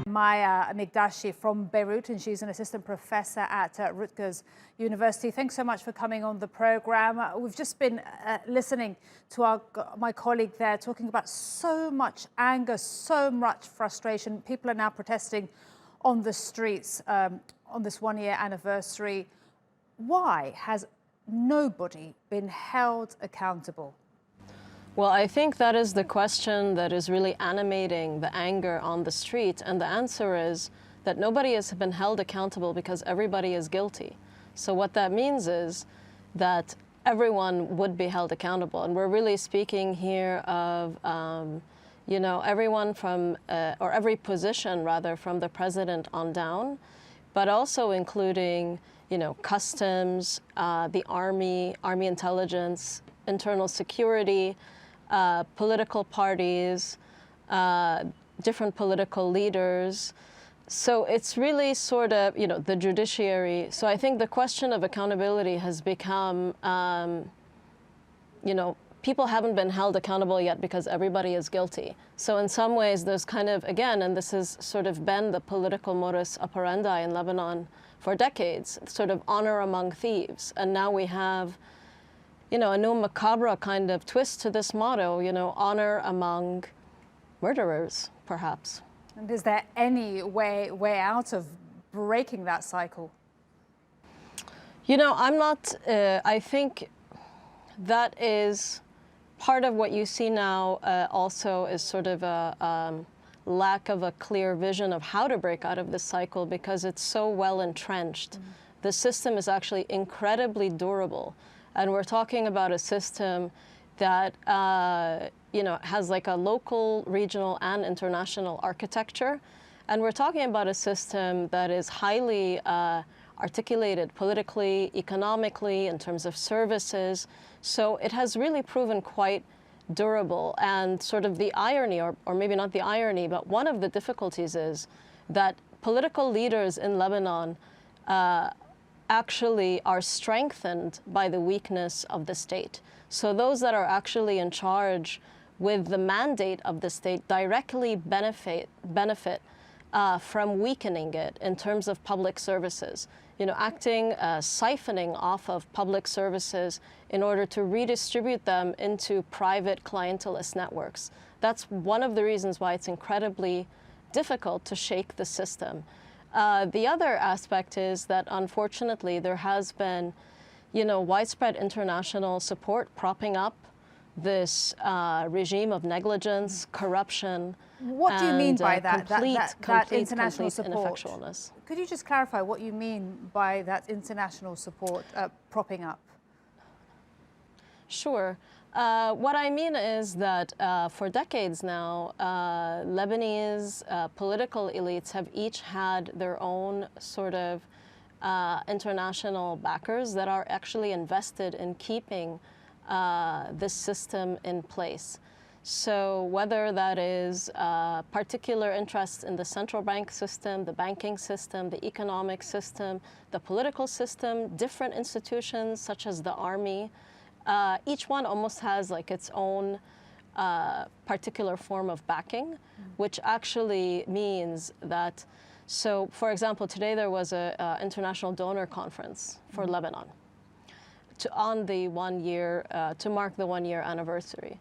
Maya Mikdashi from Beirut, and she's an assistant professor at Rutgers University. Thanks so much for coming on the program. We've just been listening to my colleague there talking about so much anger, so much frustration. People are now protesting on the streets on this one-year anniversary. Why has nobody been held accountable? Well, I think that is the question that is really animating the anger on the street. And the answer is that nobody has been held accountable because everybody is guilty. So what that means is that everyone would be held accountable. And we're really speaking here of, everyone from, or every position rather, from the president on down, but also including, customs, the army intelligence, internal security, political parties, different political leaders. So it's really sort of, the judiciary. So I think the question of accountability has become, people haven't been held accountable yet because everybody is guilty. So in some ways, there's kind of, again, and this has sort of been the political modus operandi in Lebanon for decades, sort of honor among thieves. And now we have a new macabre kind of twist to this motto, honor among murderers, perhaps. And is there any way out of breaking that cycle? I'm not, I think that is part of what you see now also is sort of a lack of a clear vision of how to break out of this cycle because it's so well entrenched. Mm-hmm. The system is actually incredibly durable. And we're talking about a system that, has like a local, regional, and international architecture. And we're talking about a system that is highly articulated politically, economically, in terms of services. So it has really proven quite durable. And sort of the irony, or maybe not the irony, but one of the difficulties is that political leaders in Lebanon actually are strengthened by the weakness of the state. So those that are actually in charge with the mandate of the state directly benefit from weakening it in terms of public services, acting, siphoning off of public services in order to redistribute them into private clientelist networks. That's one of the reasons why it's incredibly difficult to shake the system. The other aspect is that, unfortunately, there has been, widespread international support propping up this regime of negligence, corruption. What do you mean by that? That international support? Ineffectualness. Could you just clarify what you mean by that international support propping up? Sure. What I mean is that for decades now, Lebanese political elites have each had their own sort of international backers that are actually invested in keeping this system in place. So whether that is particular interest in the central bank system, the banking system, the economic system, the political system, different institutions such as the army, each one almost has like its own particular form of backing, which actually means that, so for example, today there was an international donor conference for Lebanon on the 1 year, to mark the 1 year anniversary.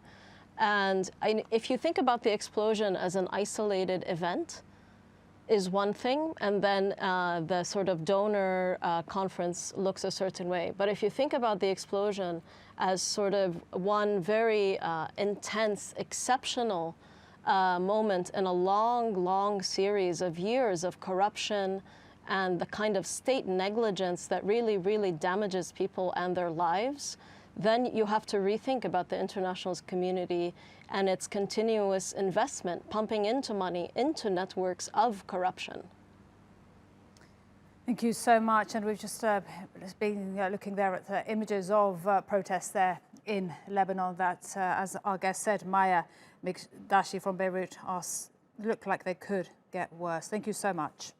And if you think about the explosion as an isolated event, is one thing, and then the sort of donor conference looks a certain way. But if you think about the explosion as sort of one very intense, exceptional moment in a long, long series of years of corruption and the kind of state negligence that really, really damages people and their lives, then you have to rethink about the international community and its continuous investment, pumping into money into networks of corruption. Thank you so much. And we've just been looking there at the images of protests there in Lebanon that, as our guest said, Maya Mikdashi from Beirut, look like they could get worse. Thank you so much.